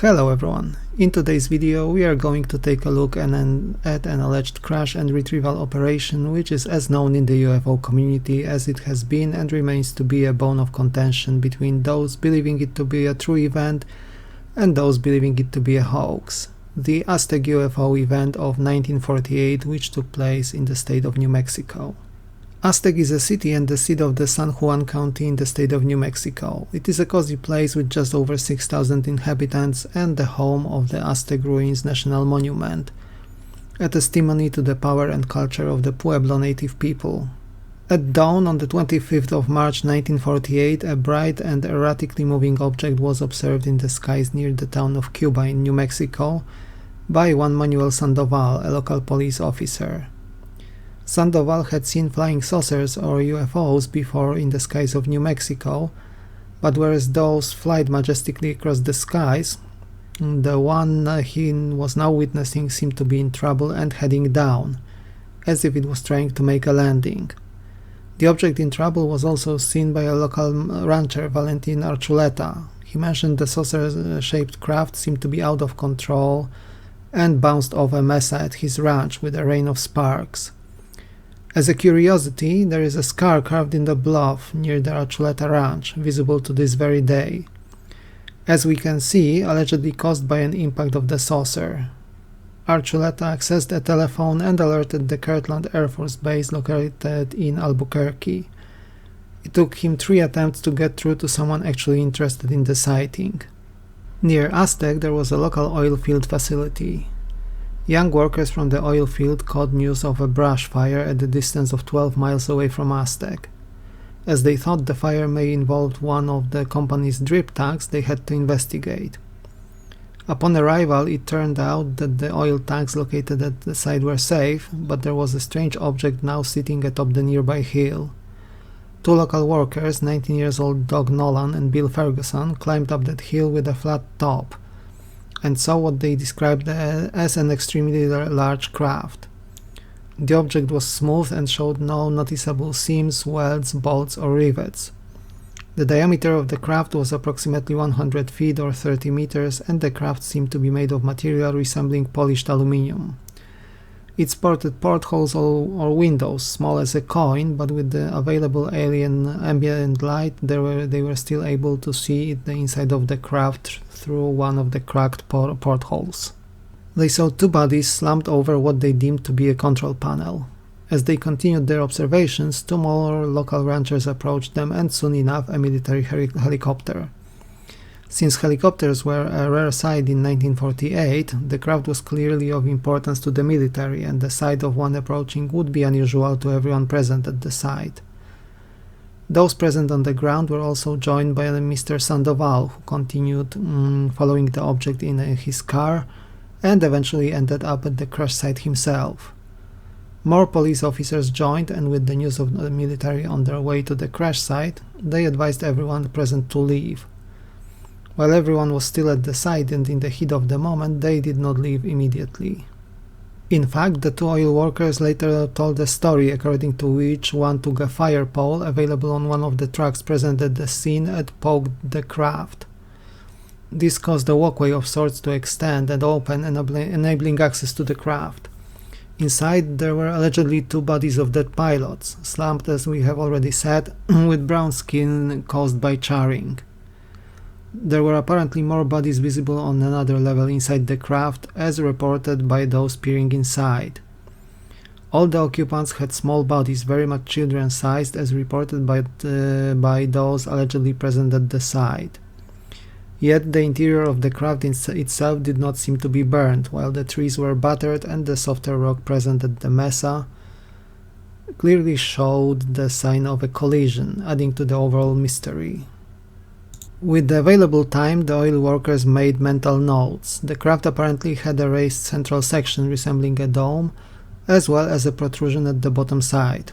Hello everyone, in today's video we are going to take a look at an alleged crash and retrieval operation which is as known in the UFO community as it has been and remains to be a bone of contention between those believing it to be a true event and those believing it to be a hoax. The Aztec UFO event of 1948 which took place in the state of New Mexico. Aztec is a city and the seat of the San Juan County in the state of New Mexico. It is a cozy place with just over 6,000 inhabitants and the home of the Aztec Ruins National Monument, a testimony to the power and culture of the Pueblo native people. At dawn on the 25th of March 1948, a bright and erratically moving object was observed in the skies near the town of Cuba in New Mexico by one Manuel Sandoval, a local police officer. Sandoval had seen flying saucers or UFOs before in the skies of New Mexico, but whereas those flied majestically across the skies, the one he was now witnessing seemed to be in trouble and heading down, as if it was trying to make a landing. The object in trouble was also seen by a local rancher, Valentin Archuleta. He mentioned the saucer-shaped craft seemed to be out of control and bounced off a mesa at his ranch with a rain of sparks. As a curiosity, there is a scar carved in the bluff near the Archuleta ranch, visible to this very day. As we can see, allegedly caused by an impact of the saucer. Archuleta accessed a telephone and alerted the Kirtland Air Force Base located in Albuquerque. It took him 3 attempts to get through to someone actually interested in the sighting. Near Aztec there was a local oil field facility. Young workers from the oil field caught news of a brush fire at a distance of 12 miles away from Aztec. As they thought the fire may involve one of the company's drip tanks, they had to investigate. Upon arrival, it turned out that the oil tanks located at the site were safe, but there was a strange object now sitting atop the nearby hill. 2 local workers, 19-year-old Doug Nolan and Bill Ferguson, climbed up that hill with a flat top and saw what they described as an extremely large craft. The object was smooth and showed no noticeable seams, welds, bolts or rivets. The diameter of the craft was approximately 100 feet or 30 meters and the craft seemed to be made of material resembling polished aluminum. It sported portholes or windows, small as a coin, but with the available alien ambient light they were still able to see the inside of the craft through one of the cracked portholes. They saw 2 bodies slumped over what they deemed to be a control panel. As they continued their observations, 2 more local ranchers approached them and soon enough a military helicopter. Since helicopters were a rare sight in 1948, the craft was clearly of importance to the military and the sight of one approaching would be unusual to everyone present at the site. Those present on the ground were also joined by Mr. Sandoval, who continued following the object in his car and eventually ended up at the crash site himself. More police officers joined, and with the news of the military on their way to the crash site, they advised everyone present to leave. While everyone was still at the site and in the heat of the moment, they did not leave immediately. In fact, the 2 oil workers later told a story according to which one took a fire pole available on one of the trucks present at the scene and poked the craft. This caused a walkway of sorts to extend and open, enabling access to the craft. Inside there were allegedly 2 bodies of dead pilots, slumped as we have already said, with brown skin caused by charring. There were apparently more bodies visible on another level inside the craft, as reported by those peering inside. All the occupants had small bodies, very much children-sized, as reported by those allegedly present at the site. Yet the interior of the craft itself did not seem to be burned, while the trees were battered and the softer rock present at the mesa clearly showed the sign of a collision, adding to the overall mystery. With the available time, the oil workers made mental notes. The craft apparently had a raised central section resembling a dome, as well as a protrusion at the bottom side.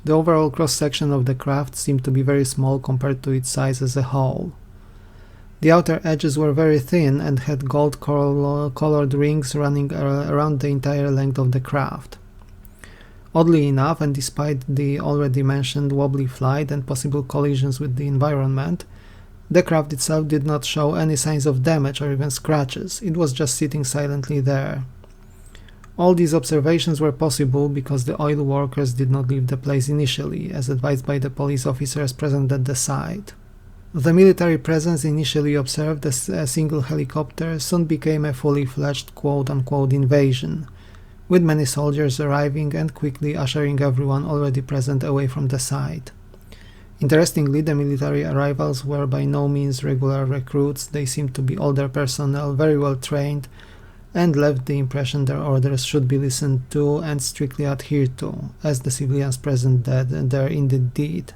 The overall cross-section of the craft seemed to be very small compared to its size as a whole. The outer edges were very thin and had gold-colored rings running around the entire length of the craft. Oddly enough, and despite the already mentioned wobbly flight and possible collisions with the environment, The craft itself did not show any signs of damage or even scratches, it was just sitting silently there. All these observations were possible because the oil workers did not leave the place initially, as advised by the police officers present at the site. The military presence initially observed as a single helicopter soon became a fully fledged quote-unquote invasion, with many soldiers arriving and quickly ushering everyone already present away from the site. Interestingly, the military arrivals were by no means regular recruits, they seemed to be older personnel, very well trained, and left the impression their orders should be listened to and strictly adhered to, as the civilians present there indeed did.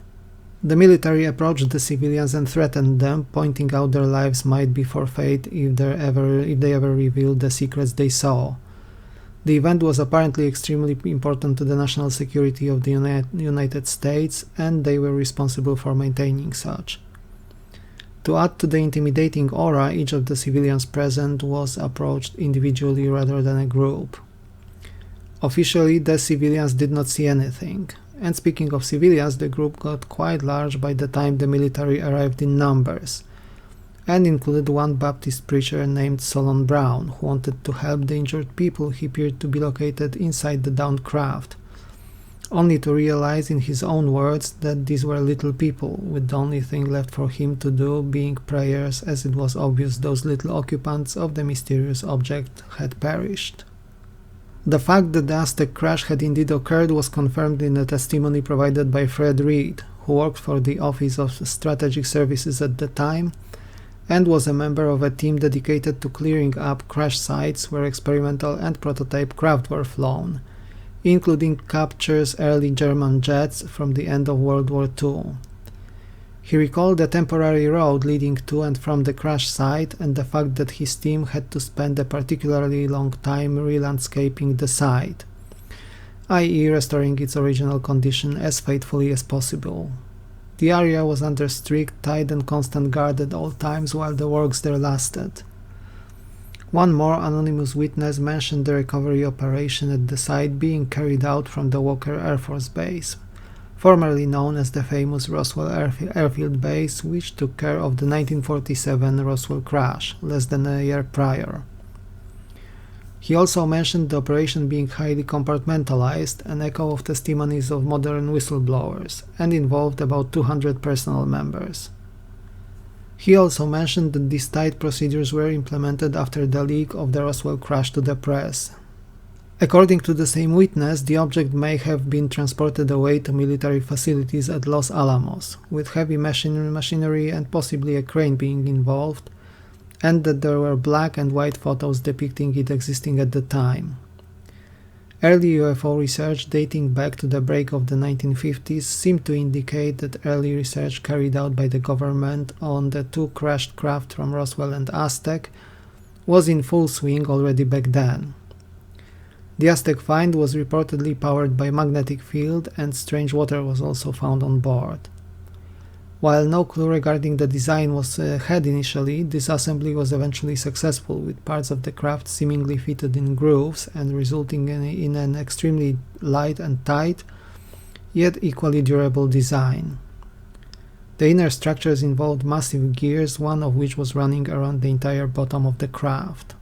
The military approached the civilians and threatened them, pointing out their lives might be forfeit if they ever revealed the secrets they saw. The event was apparently extremely important to the national security of the United States, and they were responsible for maintaining such. To add to the intimidating aura, each of the civilians present was approached individually rather than a group. Officially, the civilians did not see anything. And speaking of civilians, the group got quite large by the time the military arrived in numbers, and included one Baptist preacher named Solon Brown, who wanted to help the injured people he appeared to be located inside the downed craft, only to realize in his own words that these were little people, with the only thing left for him to do being prayers, as it was obvious those little occupants of the mysterious object had perished. The fact that the Aztec crash had indeed occurred was confirmed in a testimony provided by Fred Reed, who worked for the Office of Strategic Services at the time, and was a member of a team dedicated to clearing up crash sites where experimental and prototype craft were flown, including captures early German jets from the end of World War II. He recalled the temporary road leading to and from the crash site and the fact that his team had to spend a particularly long time re-landscaping the site, i.e. restoring its original condition as faithfully as possible. The area was under strict, tight and constant guard at all times while the works there lasted. One more anonymous witness mentioned the recovery operation at the site being carried out from the Walker Air Force Base, formerly known as the famous Roswell Airfield Base, which took care of the 1947 Roswell crash, less than a year prior. He also mentioned the operation being highly compartmentalized, an echo of testimonies of modern whistleblowers, and involved about 200 personnel members. He also mentioned that these tight procedures were implemented after the leak of the Roswell crash to the press. According to the same witness, the object may have been transported away to military facilities at Los Alamos, with heavy machinery and possibly a crane being involved, and that there were black and white photos depicting it existing at the time. Early UFO research dating back to the break of the 1950s seemed to indicate that early research carried out by the government on the two crashed craft from Roswell and Aztec was in full swing already back then. The Aztec find was reportedly powered by magnetic field, and strange water was also found on board. While no clue regarding the design was had initially, this assembly was eventually successful, with parts of the craft seemingly fitted in grooves and resulting in an extremely light and tight, yet equally durable design. The inner structures involved massive gears, one of which was running around the entire bottom of the craft.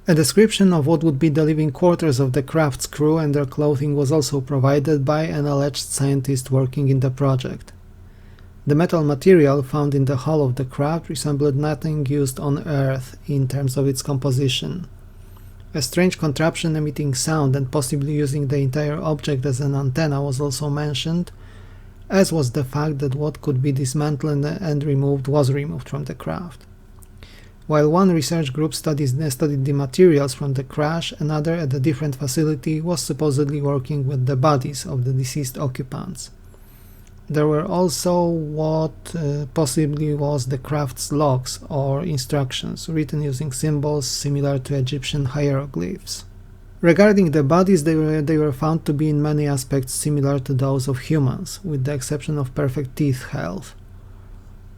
A description of what would be the living quarters of the craft's crew and their clothing was also provided by an alleged scientist working in the project. The metal material found in the hull of the craft resembled nothing used on Earth in terms of its composition. A strange contraption emitting sound and possibly using the entire object as an antenna was also mentioned, as was the fact that what could be dismantled and removed was removed from the craft. While one research group studied the materials from the crash, another at a different facility was supposedly working with the bodies of the deceased occupants. There were also what possibly was the craft's logs or instructions, written using symbols similar to Egyptian hieroglyphs. Regarding the bodies, they were found to be in many aspects similar to those of humans, with the exception of perfect teeth health.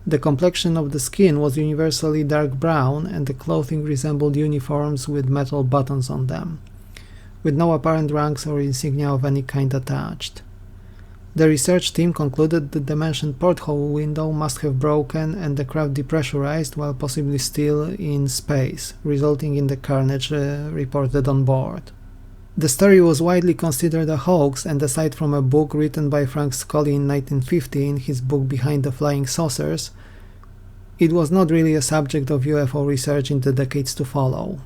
The complexion of the skin was universally dark brown, and the clothing resembled uniforms with metal buttons on them, with no apparent ranks or insignia of any kind attached. The research team concluded that the mentioned porthole window must have broken and the craft depressurized while possibly still in space, resulting in the carnage reported on board. The story was widely considered a hoax, and aside from a book written by Frank Scully in 1950 in his book Behind the Flying Saucers, it was not really a subject of UFO research in the decades to follow.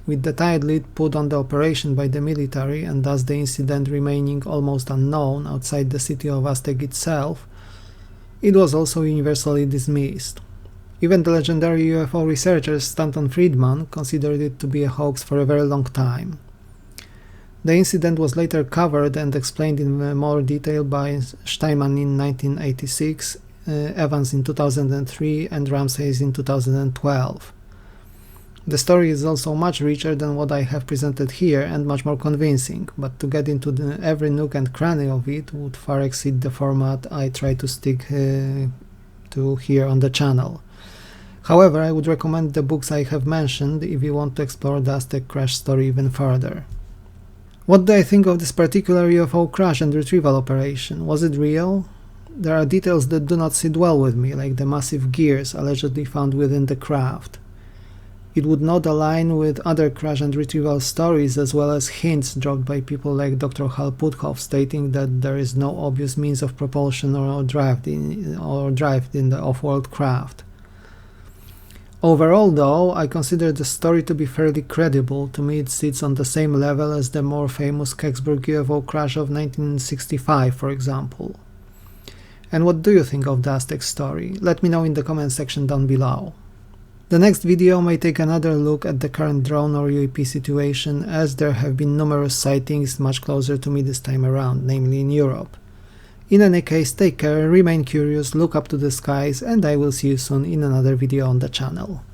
With the tight lid put on the operation by the military and thus the incident remaining almost unknown outside the city of Aztec itself, it was also universally dismissed. Even the legendary UFO researcher Stanton Friedman considered it to be a hoax for a very long time. The incident was later covered and explained in more detail by Steinman in 1986, Evans in 2003 and Ramsey in 2012. The story is also much richer than what I have presented here and much more convincing, but to get into every nook and cranny of it would far exceed the format I try to stick to here on the channel. However, I would recommend the books I have mentioned if you want to explore the Aztec crash story even further. What do I think of this particular UFO crash and retrieval operation? Was it real? There are details that do not sit well with me, like the massive gears allegedly found within the craft. It would not align with other crash and retrieval stories, as well as hints dropped by people like Dr. Hal Puthoff stating that there is no obvious means of propulsion or drive in the off-world craft. Overall, though, I consider the story to be fairly credible. To me, it sits on the same level as the more famous Kecksburg UFO crash of 1965, for example. And what do you think of the Aztec story? Let me know in the comment section down below. The next video may take another look at the current drone or UAP situation, as there have been numerous sightings much closer to me this time around, namely in Europe. In any case, take care, remain curious, look up to the skies, and I will see you soon in another video on the channel.